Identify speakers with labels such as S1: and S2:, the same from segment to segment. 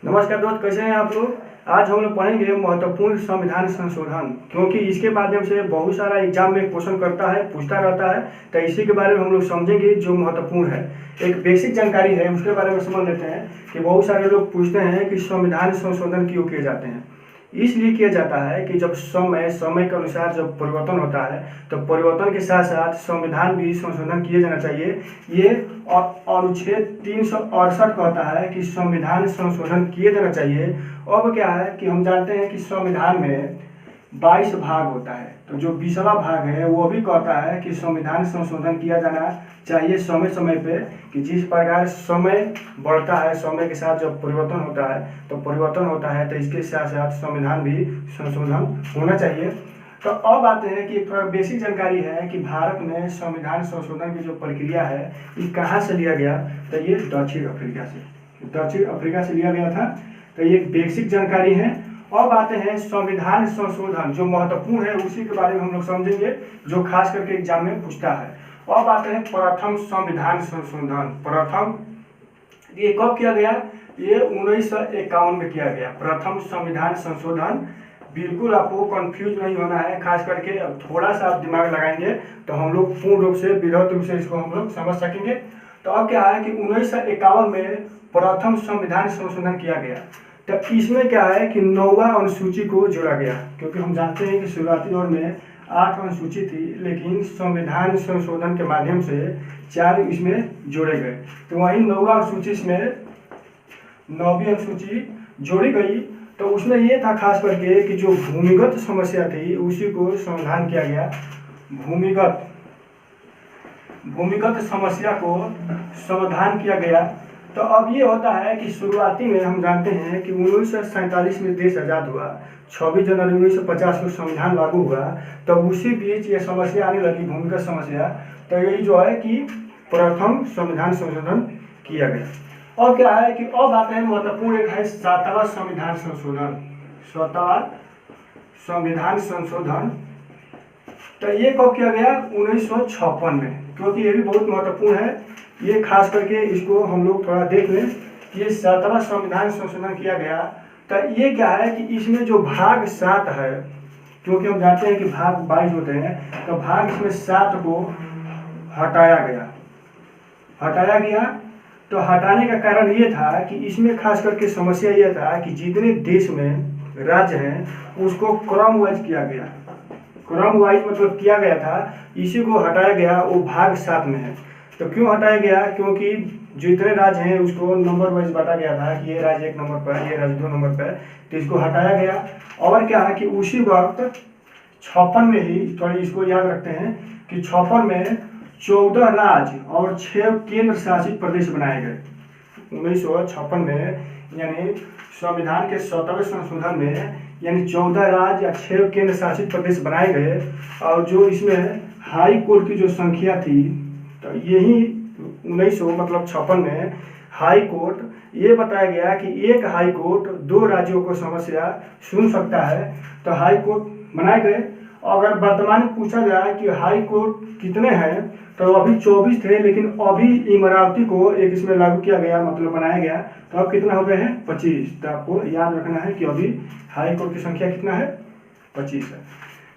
S1: नमस्कार दोस्त, कैसे हैं आप लोग। आज हम लोग पढ़ेंगे महत्वपूर्ण संविधान संशोधन, क्योंकि इसके माध्यम से बहुत सारा एग्जाम में क्वेश्चन करता है, पूछता रहता है। तो इसी के बारे में हम लोग समझेंगे जो महत्वपूर्ण है। एक बेसिक जानकारी है, उसके बारे में समझ लेते हैं कि बहुत सारे लोग पूछते हैं कि संविधान संशोधन क्यों किए जाते हैं। इसलिए किया जाता है कि जब समय के अनुसार जब परिवर्तन होता है तो परिवर्तन के साथ साथ संविधान भी संशोधन किए जाना चाहिए। ये अनुच्छेद 368 कहता है कि संविधान संशोधन किए जाना चाहिए। अब क्या है कि हम जानते हैं कि संविधान में 22 भाग होता है, तो जो 20वां भाग है वो भी कहता है कि संविधान संशोधन किया जाना चाहिए समय समय पे, कि जिस प्रकार समय बढ़ता है, समय के साथ जब परिवर्तन होता है तो इसके साथ साथ संविधान भी संशोधन होना चाहिए। तो अब आते हैं कि थोड़ा बेसिक जानकारी है कि भारत में संविधान संशोधन की जो प्रक्रिया है ये कहाँ से लिया गया। तो ये दक्षिण अफ्रीका से लिया गया था। तो ये बेसिक जानकारी है। अब आते हैं संविधान संशोधन, जो महत्वपूर्ण है उसी के बारे में हम लोग समझेंगे, जो खास करके एग्जाम में पूछता है। अब आते हैं प्रथम संविधान संशोधन। ये कब किया गया? ये 1951 में किया गया, प्रथम संविधान संशोधन। बिल्कुल आपको कंफ्यूज नहीं होना है, खास करके थोड़ा सा आप दिमाग लगाएंगे तो हम लोग पूर्ण रूप से विधिवत रूप से इसको हम लोग समझ सकेंगे। तो अब क्या है कि 1951 में प्रथम संविधान संशोधन किया गया। तो इसमें क्या है कि 9वां अनुसूची को जोड़ा गया, क्योंकि हम जानते हैं कि शुरुआती दौर में 8 अनुसूची थी, लेकिन संविधान संशोधन के माध्यम से 4 इसमें जोड़े गए। तो वहीं 9वां अनुसूची में 9वीं अनुसूची जोड़ी गई। तो उसमें ये था खास करके कि जो भूमिगत समस्या थी उसी को समाधान किया गया। भूमिगत समस्या को समाधान किया गया। तो अब ये होता है कि शुरुआती में हम जानते हैं कि 1947 में देश आज़ाद हुआ, 26 जनवरी 1950 को संविधान लागू हुआ। तो उसी बीच ये समस्या आने लगी, भूमिगत समस्या। तो यही जो है कि प्रथम संविधान संशोधन किया गया। और क्या है कि अब आते हैं महत्वपूर्ण एक है 7वां संविधान संशोधन। 7वां संविधान संशोधन तो ये कब किया गया? 1956 में, क्योंकि ये भी बहुत महत्वपूर्ण है। ये खास करके इसको हम लोग थोड़ा देख लें कि ये 7वां संविधान संशोधन किया गया। तो ये क्या है कि इसमें जो भाग 7 है, क्योंकि हम जानते हैं कि भाग 22 होते हैं, तो भाग इसमें 7 को हटाया गया। तो हटाने का कारण ये था कि इसमें खास करके समस्या ये था कि जितने देश में राज्य हैं उसको क्रम वाइज किया गया। क्रम वाइज मतलब किया गया था, इसी को हटाया गया। वो भाग 7 में है। तो क्यों हटाया गया? क्योंकि जितने राज्य हैं उसको नंबर वाइज बांटा गया था कि ये राज्य 1 नंबर पर, ये राज्य 2 नंबर पर, तो इसको हटाया गया। और क्या है कि उसी वक्त 56 में ही, थोड़ी इसको याद रखते हैं कि 56 में 14 राज्य और 6 केंद्र शासित प्रदेश बनाए गए। 1956 में यानी संविधान के 7वें संशोधन में यानी 14 राज्य या 6 केंद्र शासित प्रदेश बनाए गए। और जो इसमें हाई कोर्ट की जो संख्या थी, तो यही 1956 में हाई कोर्ट ये बताया गया कि एक हाई कोर्ट 2 राज्यों को समस्या सुन सकता है। तो हाई कोर्ट बनाए गए। अगर वर्तमान में पूछा जाए कि हाई कोर्ट कितने हैं, तो अभी 24 थे, लेकिन अभी इमरावती को एक इसमें लागू किया गया, मतलब बनाया गया। तो अब कितना हो गए हैं? 25। तो आपको याद रखना है कि अभी हाई कोर्ट की संख्या कितना है? 25 है।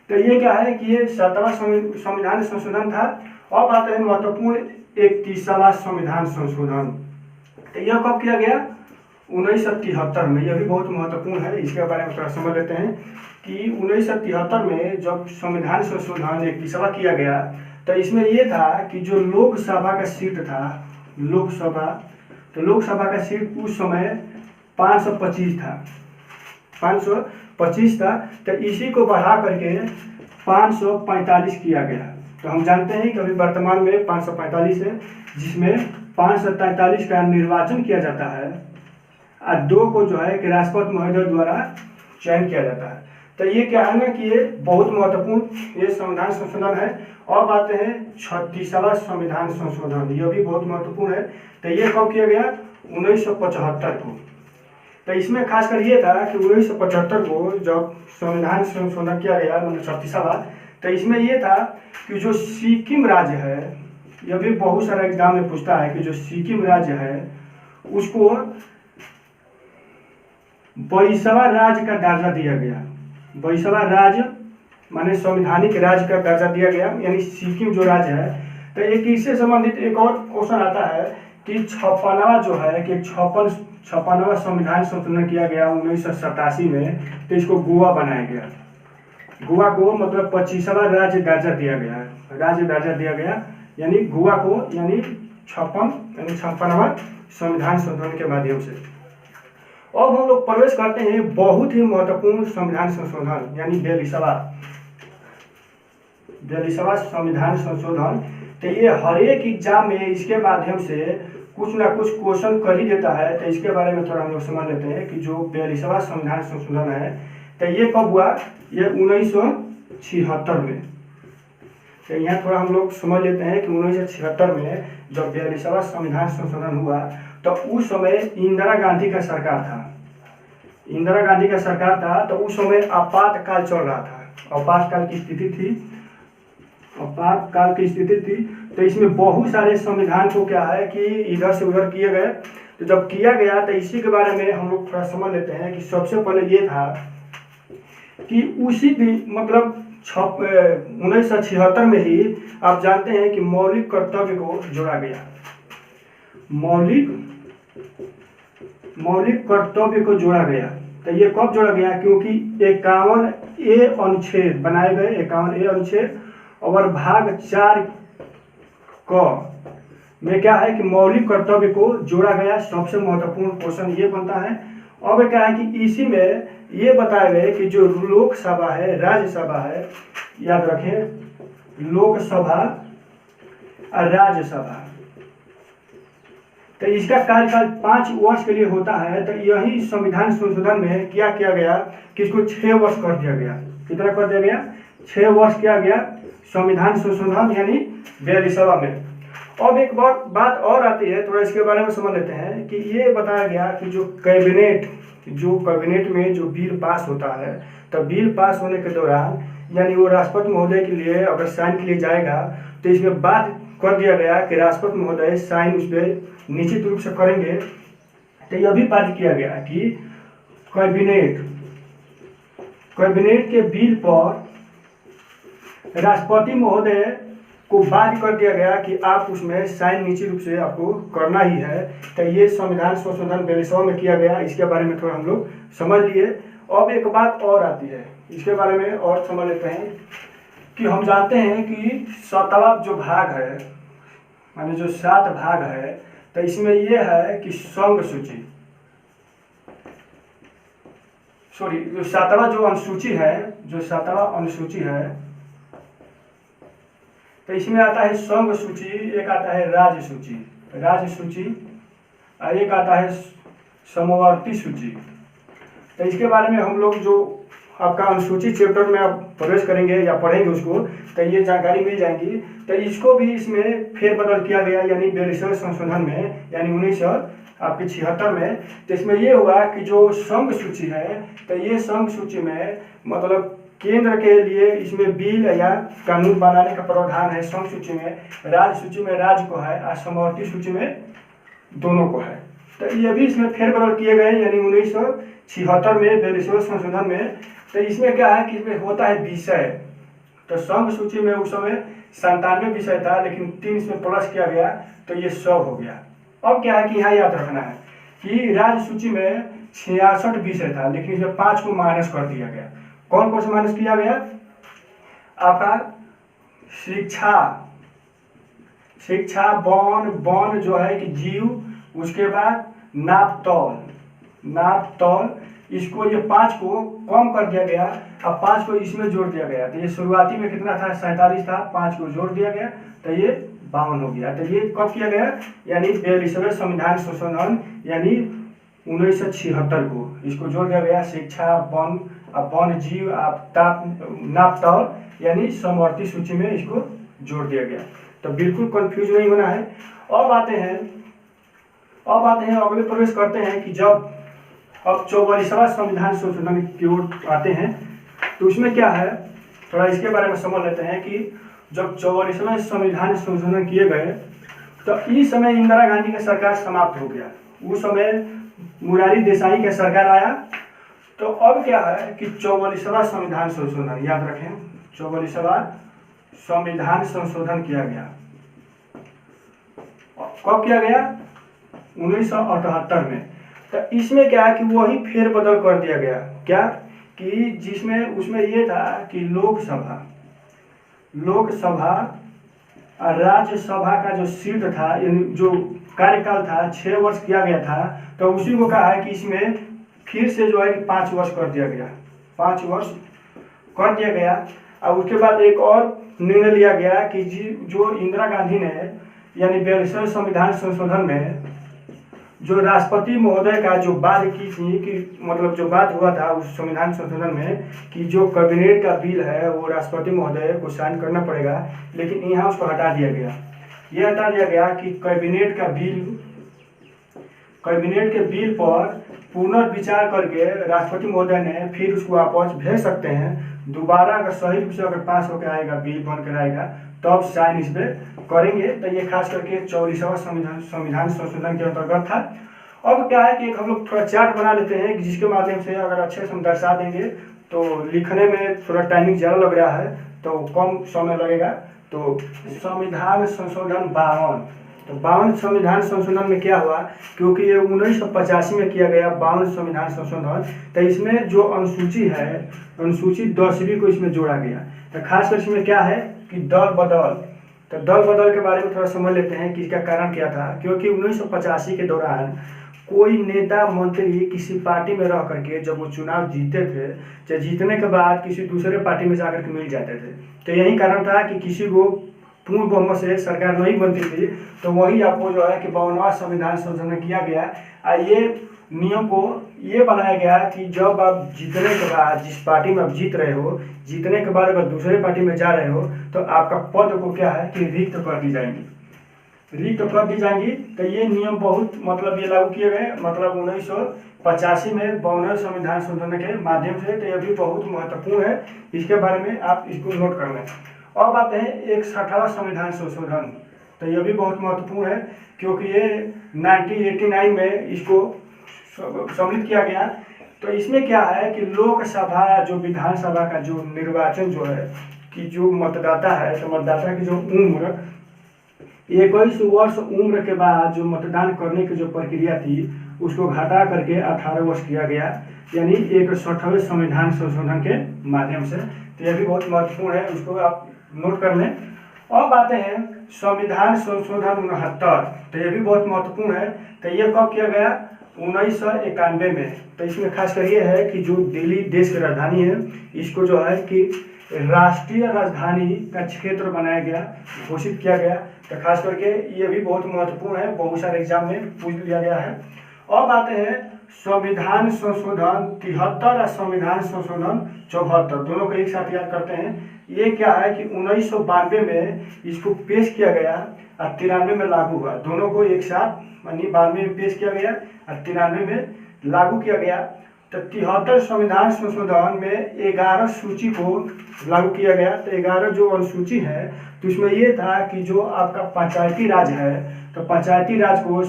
S1: तो ये क्या है कि ये 7वां संविधान संशोधन था। अब आते हैं महत्वपूर्ण 31वां संविधान संशोधन। तो यह कब किया गया? 1973 में। यह भी बहुत महत्वपूर्ण है, इसके बारे में थोड़ा समझ लेते हैं कि 1973 में जब संविधान संशोधन 31वां किया गया, तो इसमें यह था कि जो लोकसभा का सीट था, लोकसभा का सीट उस समय 525 था। तो इसी को बढ़ा करके 545 किया गया। तो हम जानते हैं कि अभी वर्तमान में 545 है, जिसमें 543 का निर्वाचन किया जाता है और 2 को जो है कि राष्ट्रपति महोदय द्वारा चयन किया जाता है। तो ये क्या है ना कि ये बहुत महत्वपूर्ण ये संविधान संशोधन है। अब आते हैं 36वां संविधान संशोधन। यह भी बहुत महत्वपूर्ण है। तो ये कब किया गया? 1975 को। तो इसमें खासकर ये था कि 1975 को जब संविधान संशोधन किया गया, मतलब 36वां, तो इसमें ये था कि जो सिक्किम राज्य है, यह भी बहुत सारा एग्जाम में पूछता है कि जो सिक्किम राज्य है उसको 22वां राज्य का दर्जा दिया गया। 22वां राज्य माने संवैधानिक राज्य का दर्जा दिया गया, यानी सिक्किम जो राज्य है। तो एक इससे संबंधित एक और क्वेश्चन आता है कि 56वां जो है कि 56वां संविधान संशोधन किया गया 1987 में, तो इसको गोवा बनाया गया। गोवा को मतलब 25वां राज्य दर्जा दिया गया है, राज्य दर्जा दिया गया, यानी गोवा को यानी 56वां संविधान संशोधन के माध्यम से। अब हम लोग प्रवेश करते हैं बहुत ही महत्वपूर्ण संविधान संशोधन यानी 42वां संविधान संशोधन। तो ये हर एक एग्जाम में इसके माध्यम से कुछ ना कुछ क्वेश्चन कर ही देता है। तो इसके बारे में थोड़ा हम लोग समझ लेते हैं कि जो 42वां संविधान संशोधन है तो ये कब हुआ, ये 1976 में। तो यहाँ थोड़ा हम लोग समझ लेते हैं कि 1976 में जब 42वां संविधान संशोधन हुआ तो उस समय इंदिरा गांधी का सरकार था। इंदिरा गांधी का सरकार था तो उस समय आपातकाल चल रहा था, आपातकाल की स्थिति थी। तो इसमें बहुत सारे संविधान को क्या है कि इधर से उधर किए गए। तो जब किया गया तो इसी के बारे में हम लोग थोड़ा समझ लेते हैं कि सबसे पहले ये था कि उसी दिन मतलब 1976 में ही आप जानते हैं कि मौलिक कर्तव्य को जोड़ा गया। मौलिक कर्तव्य को जोड़ा गया। तो ये कब जोड़ा गया, क्योंकि 51A अनुच्छेद बनाए गए, 51A अनुच्छेद और भाग 4 क में क्या है कि मौलिक कर्तव्य को जोड़ा गया। सबसे महत्वपूर्ण क्वेश्चन ये बनता है। अब क्या है कि इसी में ये बताया गया कि जो लोकसभा है, राज्यसभा है, याद रखें लोकसभा और राज्यसभा, तो इसका कार्यकाल 5 वर्ष के लिए होता है। तो यही संविधान संशोधन में क्या किया गया कि इसको 6 वर्ष कर दिया गया। कितना कर दिया गया, 6 वर्ष किया गया संविधान संशोधन यानी 42वां में। अब एक बात और आती है, थोड़ा इसके बारे में समझ लेते हैं कि ये बताया गया कि जो कैबिनेट में जो बिल पास होता है, तो बिल पास होने के दौरान यानी वो राष्ट्रपति महोदय के लिए अगर साइन के लिए जाएगा तो इसमें बात कर दिया गया कि राष्ट्रपति महोदय साइन उस पर निश्चित रूप से करेंगे। तो यह भी बात किया गया कि कैबिनेट के बिल पर राष्ट्रपति महोदय को बाध्य कर दिया गया कि आप उसमें साइन निश्चित रूप से आपको करना ही है। तो ये संविधान संशोधन 42वां में किया गया। इसके बारे में थोड़ा हम लोग समझ लिए। अब एक बात और आती है, इसके बारे में और समझ लेते हैं कि हम जानते हैं कि 7वां जो भाग है माने जो 7 भाग है, तो इसमें यह है कि संघ सूची जो 7वां जो अनुसूची है, तो इसमें आता है संघ सूची, एक आता है राज्य सूची और एक आता है समवर्ती सूची। तो इसके बारे में हम लोग जो आपका अनुसूची चैप्टर में आप प्रवेश करेंगे या पढ़ेंगे उसको, तो ये जानकारी मिल जाएगी। तो इसको भी इसमें फेरबदल किया गया यानी 42वें संशोधन में यानी 1976 में। तो इसमें ये हुआ कि जो संघ सूची है, तो ये संघ सूची में मतलब केंद्र के लिए इसमें बिल या कानून बनाने का प्रावधान है। संघ सूची में, राज्य सूची में राज्य को है और समवर्ती सूची में दोनों को है। तो ये भी इसमें फेरबदल किए गए यानी 1976 में 42वें संशोधन में। तो इसमें क्या है कि इसमें होता है विषय। तो संघ सूची में उस समय 97 विषय था, लेकिन 3 इसमें प्लस किया गया तो ये 100 हो गया। अब क्या है कि यहाँ याद रखना है कि राज्य सूची में 66 विषय था, लेकिन इसमें 5 को माइनस कर दिया गया। कौन कौन से माइनस किया गया, आपका शिक्षा वन जो है कि जीव, उसके बाद नापतौल, इसको ये 5 को कम कर दिया गया। अब 5 को इसमें जोड़ दिया गया। तो ये शुरुआती में कितना था, 47 था, 5 को जोड़ दिया गया तो ये 52 हो गया। तो ये कब किया गया, यानी 42वें संविधान संशोधन यानी 1976 को इसको जोड़ दिया गया। शिक्षा वन जीव नापतौल यानी समवर्ती सूची में इसको जोड़ दिया गया। तो बिल्कुल कंफ्यूज नहीं होना है। अब आते हैं अगले प्रवेश करते हैं कि जब अब 44वां संविधान संशोधन की ओर आते हैं, तो उसमें क्या है थोड़ा इसके बारे में समझ लेते हैं कि जब 44वें संविधान संशोधन किए गए तो इस समय इंदिरा गांधी का सरकार समाप्त हो गया। उस समय मुरारी देसाई का सरकार आया तो अब क्या है कि 44वां संविधान संशोधन, याद रखें 44वां संविधान संशोधन किया गया। कब किया गया? 1978 में। तो इसमें क्या है कि वही फेरबदल कर दिया गया। क्या कि जिसमें उसमें ये था कि लोकसभा और राज्यसभा का जो सीट था, यानी जो कार्यकाल था 6 वर्ष किया गया था, तो उसी को कहा है कि इसमें फिर से जो है कि 5 वर्ष कर दिया गया, 5 वर्ष कर दिया गया। और उसके बाद एक और निर्णय लिया गया कि जो इंदिरा गांधी ने यानी 42वें संविधान संशोधन में जो राष्ट्रपति महोदय का जो बात की थी कि मतलब जो बात हुआ था उस संविधान संशोधन में कि जो कैबिनेट का बिल है वो राष्ट्रपति महोदय को साइन करना पड़ेगा, लेकिन यहाँ उसको हटा दिया गया। ये हटा दिया गया कि कैबिनेट के बिल पर पुनर्विचार करके राष्ट्रपति महोदय ने फिर उसको वापस भेज सकते हैं। दोबारा अगर सही रूप से अगर पास होकर आएगा, बिल बनकर आएगा, तब साइन इस पर करेंगे। तो ये खास करके 44वां संविधान संशोधन के अंतर्गत था। अब क्या है कि एक हम लोग थोड़ा चार्ट बना लेते हैं कि जिसके माध्यम से अगर अच्छे से हम दर्शा देंगे तो लिखने में थोड़ा टाइमिंग ज़्यादा लग रहा है तो कम समय लगेगा। तो संविधान संशोधन 52, तो 52 संविधान संशोधन में क्या हुआ, क्योंकि ये 1985 में किया गया 52 संविधान संशोधन, तो इसमें जो अनुसूची है, अनुसूची 10वीं को इसमें जोड़ा गया। तो खासकर इसमें क्या है कि दल बदल, तो दल बदल के बारे में थोड़ा समझ लेते हैं कि इसका कारण क्या था। क्योंकि 1985 के दौरान कोई नेता मंत्री किसी पार्टी में रह करके जब वो चुनाव जीते थे, चाहे जीतने के बाद किसी दूसरे पार्टी में जाकर के मिल जाते थे, तो यही कारण था कि किसी को पूर्ण बहुमत से सरकार नहीं बनती थी। तो वही आपको जो है कि 52वां संविधान संशोधन किया गया। ये नियम को ये बनाया गया कि जब आप जीतने के बाद, जिस पार्टी में आप जीत रहे हो, जीतने के बाद अगर दूसरे पार्टी में जा रहे हो तो आपका पद को क्या है कि रिक्त कर दी जाएंगी, रिक्त कर दी जाएंगी। तो ये नियम बहुत मतलब ये लागू किए गए मतलब 1985 में 52वें संविधान संशोधन के माध्यम से। तो ये भी बहुत महत्वपूर्ण है, इसके बारे में आप इसको नोट कर लें। अब आते हैं 61वां संविधान संशोधन, तो यह भी बहुत महत्वपूर्ण है क्योंकि ये 1989 में इसको सम्मिलित किया गया। तो इसमें क्या है कि लोकसभा जो विधानसभा का जो निर्वाचन जो है कि जो मतदाता है, तो मतदाता की जो उम्र 21 वर्ष उम्र के बाद जो मतदान करने की जो प्रक्रिया थी उसको घटा करके 18 वर्ष किया गया, यानी 61वें संविधान संशोधन के माध्यम से। तो यह भी बहुत महत्वपूर्ण है, उसको आप नोट कर लें। अब आते हैं संविधान संशोधन 69, तो यह भी बहुत महत्वपूर्ण है। तो ये कब किया गया? 1991 में। तो इसमें खास कर ये है कि जो दिल्ली देश की राजधानी है, इसको जो है कि राष्ट्रीय राजधानी का क्षेत्र बनाया गया, घोषित किया गया। तो खास करके ये भी बहुत महत्वपूर्ण है, बहुत सारे एग्जाम में पूछ लिया गया है। अब आते हैं संविधान संशोधन 73 और संविधान संशोधन 74, दोनों को एक साथ याद करते हैं। ये क्या है कि 1992 में इसको पेश किया गया और 93 में लागू हुआ, दोनों को एक साथ, यानी 92 में पेश किया गया और 93 में लागू किया गया। तो 73 संविधान संशोधन में 11 सूची को लागू किया गया। तो 11 जो अनुसूची है तो इसमें ये था कि जो आपका पंचायती राज है, तो पंचायती राज को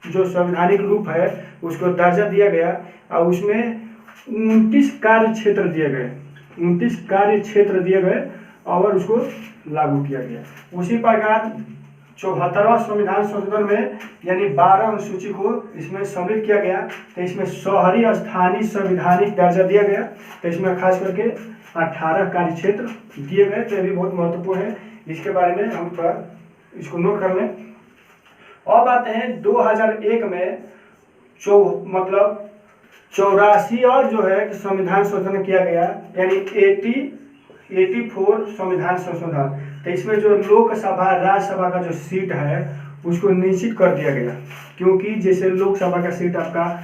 S1: संवैधानिक रूप है उसको दर्जा दिया गया और उसमें 29 कार्य क्षेत्र दिए गए, 29 कार्य क्षेत्र दिए गए और उसको लागू किया गया। उसी प्रकार 74वां संविधान संशोधन में यानी 12 अनुसूची को इसमें सम्मिलित किया गया। तो इसमें शहरी स्थानीय संवैधानिक दर्जा दिया गया। तो इसमें खास करके 18 कार्य क्षेत्र दिए गए। तो ये भी बहुत महत्वपूर्ण है, इसके बारे में हम थोड़ा इसको नोट कर लें। अब आते हैं 2001 में 84 और जो है संविधान संशोधन किया गया, यानी 84 संविधान संशोधन। तो इसमें जो लोकसभा राज्यसभा का जो सीट है उसको निश्चित कर दिया गया, क्योंकि जैसे लोकसभा का सीट आपका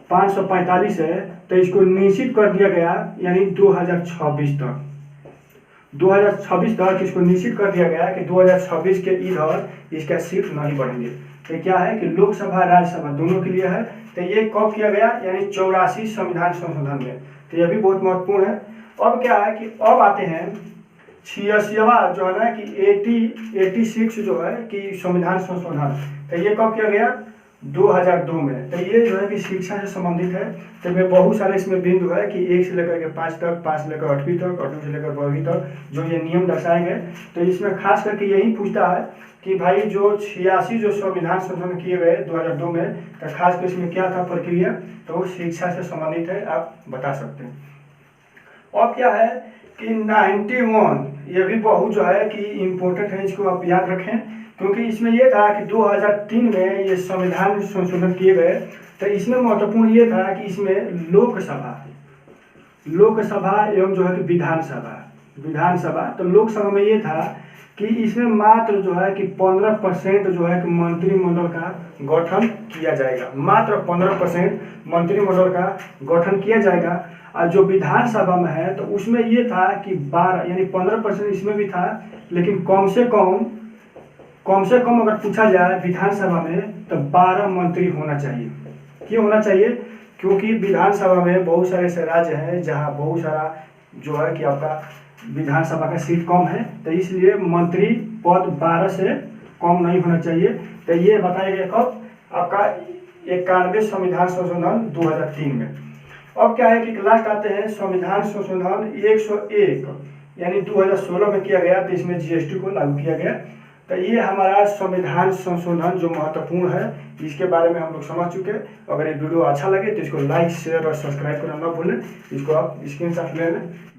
S1: 545 है, तो इसको निश्चित कर दिया गया, यानी 2026 तक इसको निश्चित कर दिया गया कि 2026 के इधर इसका सीट नहीं बढ़ेंगे। तो क्या है कि लोकसभा राज्यसभा दोनों के लिए है। तो ये कब किया गया? यानी 84 संविधान संशोधन में। तो यह भी बहुत महत्वपूर्ण है। अब क्या है कि अब आते हैं 86वां जो है ना कि 86 जो है कि संविधान संशोधन। तो ये कब किया गया? 2002 में। तो ये जो है कि शिक्षा से संबंधित है। तो में बहुत सारे इसमें बिंदु है कि 1 से लेकर के 5 तक, 5 से लेकर 8वीं तक, 8वीं से लेकर 12वीं तक जो ये नियम दर्शाए गए। तो इसमें खास करके यही पूछता है कि भाई जो 86 जो संविधान संशोधन किए गए 2002 में, तो खास कर इसमें क्या था प्रक्रिया, तो वो शिक्षा से संबंधित है, आप बता सकते हैं। और क्या है कि 91, ये भी बहुत जो है कि इम्पोर्टेंट है, इसको आप याद रखें, क्योंकि इसमें ये था कि 2003 में ये संविधान संशोधन किए गए। तो इसमें महत्वपूर्ण ये था कि इसमें लोकसभा एवं जो है कि विधानसभा, तो लोकसभा में ये था कि इसमें मात्र जो है कि 15% जो है कि मंत्रिमंडल का गठन किया जाएगा, मात्र 15% मंत्रिमंडल का गठन किया जाएगा। और जो विधानसभा में है तो उसमें ये था कि 12 यानी 15% इसमें भी था, लेकिन कम से कम अगर पूछा जाए विधानसभा में तो 12 मंत्री होना चाहिए। क्यों होना चाहिए? क्योंकि विधानसभा में बहुत सारे ऐसे राज्य हैं जहां बहुत सारा जो है कि आपका विधानसभा का सीट कम है, तो इसलिए मंत्री पद 12 से कम नहीं होना चाहिए। तो ये बताया गया कब? आपका 91 संविधान संशोधन 2003 में। अब क्या है कि लास्ट आते हैं संविधान संशोधन 101 यानी 2016 में किया गया, तो इसमें जीएसटी को लागू किया गया। तो ये हमारा संविधान संशोधन जो महत्वपूर्ण है, इसके बारे में हम लोग समझ चुके हैं। अगर ये वीडियो अच्छा लगे तो इसको लाइक, शेयर और सब्सक्राइब करना ना भूलें। इसको आप स्क्रीनशॉट ले लें।